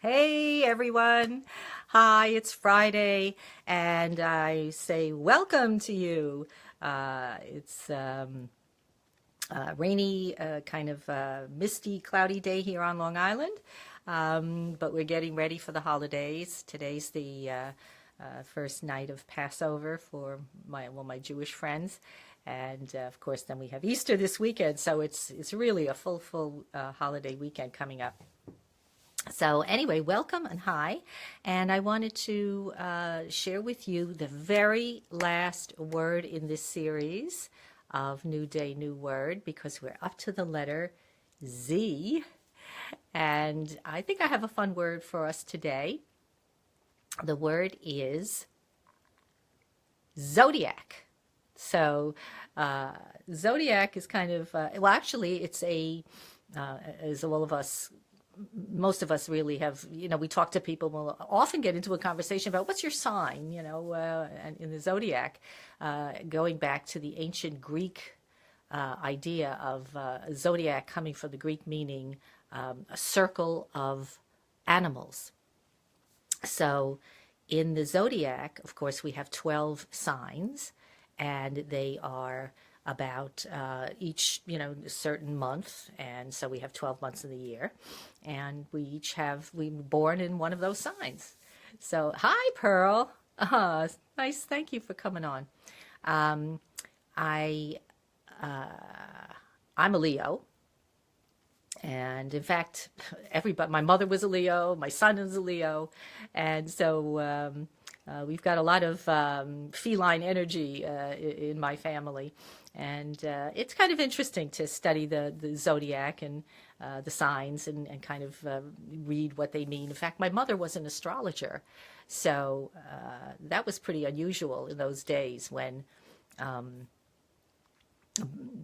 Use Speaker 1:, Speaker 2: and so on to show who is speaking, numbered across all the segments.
Speaker 1: Hey everyone. Hi, it's Friday, and I say welcome to you. It's a rainy, kind of misty, cloudy day here on Long Island, but we're getting ready for the holidays. Today's the first night of Passover for my Jewish friends. And of course, then we have Easter this weekend, so it's really a full holiday weekend coming up. So, anyway, welcome and hi. And I wanted to share with you the very last word in this series of New Day, New Word, because we're up to the letter Z. And I think I have a fun word for us today. The word is Zodiac. So, Zodiac is kind of, well, actually, it's as all of us most of us really have, we talk to people, we'll often get into a conversation about what's your sign, and in the zodiac, going back to the ancient Greek idea of zodiac coming from the Greek meaning a circle of animals. So in the zodiac, of course, we have 12 signs, and they are about each, a certain month. And so we have 12 months in the year. And we were born in one of those signs. So, hi, Pearl. Nice. Thank you for coming on. Um, I, I'm a Leo. And in fact, my mother was a Leo, my son is a Leo. And so we've got a lot of feline energy in my family. And it's kind of interesting to study the zodiac and the signs and kind of read what they mean. In fact, my mother was an astrologer. So that was pretty unusual in those days when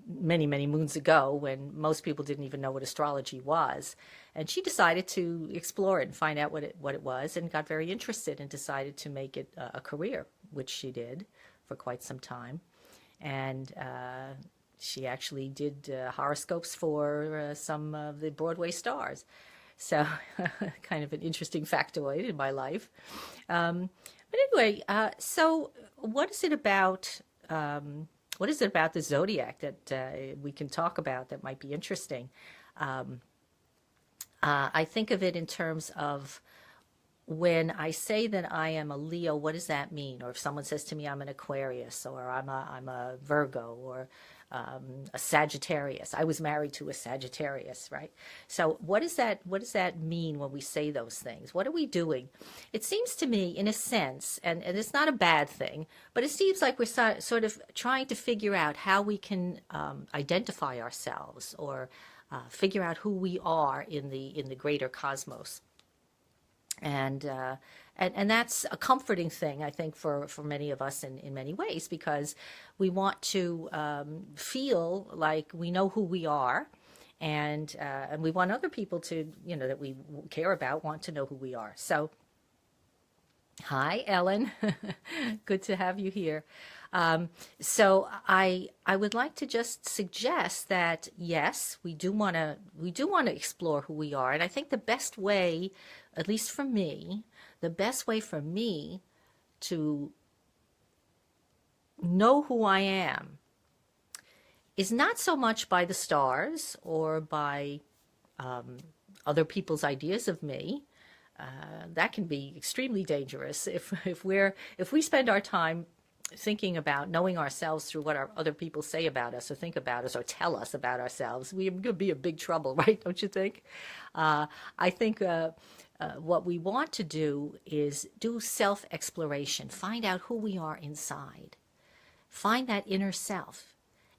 Speaker 1: many moons ago, when most people didn't even know what astrology was. And she decided to explore it and find out what it was, and got very interested and decided to make it a career, which she did for quite some time. And she actually did horoscopes for some of the Broadway stars. So kind of an interesting factoid in my life. But anyway, so what is it about the zodiac that we can talk about that might be interesting? I think of it in terms of, when I say that I am a Leo, what does that mean? Or if someone says to me I'm an Aquarius, or I'm a Virgo, or a Sagittarius. I was married to a Sagittarius, right? So what does that mean when we say those things? What are we doing? It seems to me, in a sense, and it's not a bad thing, but it seems like we're sort of trying to figure out how we can identify ourselves, or figure out who we are in the greater cosmos. And that's a comforting thing, I think, for many of us in many ways, because we want to feel like we know who we are, and we want other people to, that we care about, want to know who we are. So, hi, Ellen. Good to have you here. So I would like to just suggest that, yes, we do want to explore who we are, and I think the best way, at least for me, the best way for me to know who I am is not so much by the stars or by other people's ideas of me. That can be extremely dangerous if we spend our time thinking about knowing ourselves through what other people say about us, or think about us, or tell us about ourselves. We're going to be in big trouble, right? Don't you think? I think what we want to do is do self-exploration, find out who we are inside, find that inner self,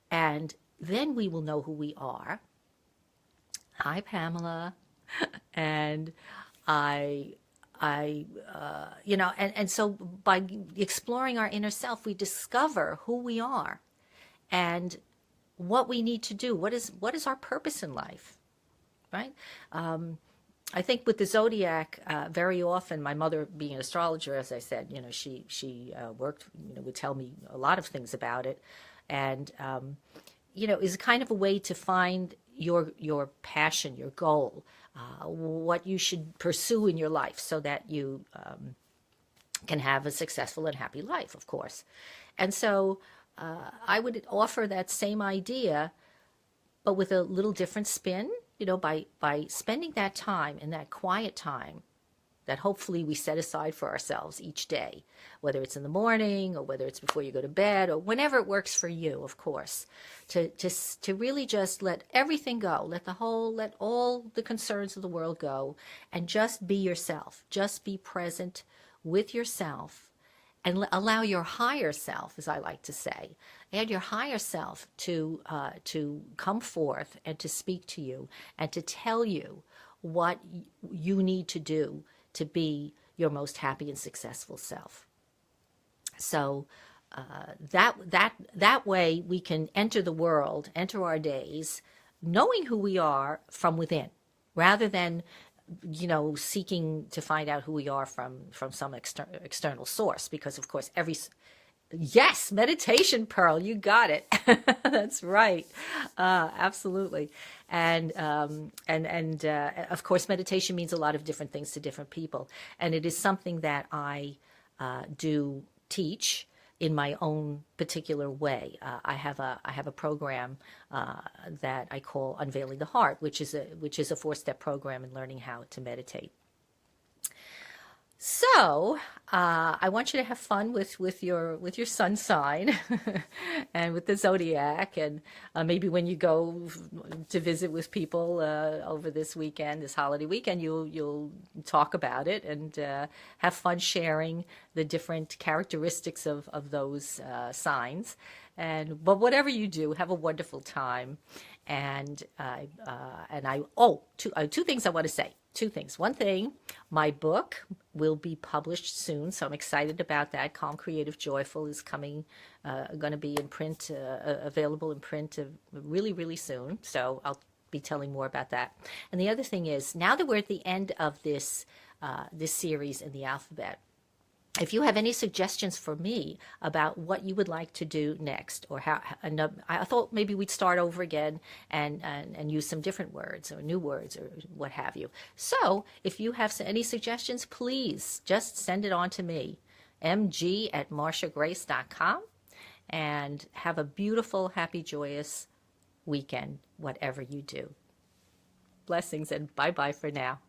Speaker 1: and then we will know who we are. Hi, Pamela. And and so by exploring our inner self, we discover who we are and what we need to do. What is our purpose in life, right? I think with the zodiac, very often, my mother being an astrologer, as I said, she worked, would tell me a lot of things about it, and is kind of a way to find your passion, your goal. what you should pursue in your life so that you can have a successful and happy life, of course. And so I would offer that same idea, but with a little different spin, by spending that time in that quiet time that hopefully we set aside for ourselves each day, whether it's in the morning or whether it's before you go to bed or whenever it works for you, of course, to really just let everything go, let all the concerns of the world go, and just be yourself, just be present with yourself, and allow your higher self, as I like to say, add your higher self to come forth and to speak to you and to tell you what you need to do to be your most happy and successful self. So that way we can enter the world, enter our days, knowing who we are from within, rather than seeking to find out who we are from some external source. Because of course yes, meditation, Pearl, you got it. That's right. Absolutely. And of course, meditation means a lot of different things to different people. And it is something that I do teach in my own particular way. I have a program that I call Unveiling the Heart, which is a 4-step program in learning how to meditate. So I want you to have fun with your sun sign and with the zodiac, and maybe when you go to visit with people over this weekend, this holiday weekend, you'll talk about it and have fun sharing the different characteristics of those signs. But whatever you do, have a wonderful time. And two things I want to say. Two things. One thing, my book will be published soon, so I'm excited about that. Calm, Creative, Joyful is coming, going to be in print, available in print really, really soon. So I'll be telling more about that. And the other thing is, now that we're at the end of this series in the alphabet, if you have any suggestions for me about what you would like to do next, or how, I thought maybe we'd start over again and use some different words or new words or what have you. So if you have any suggestions, please just send it on to me, mg@marshagrace.com, and have a beautiful, happy, joyous weekend, whatever you do. Blessings and bye-bye for now.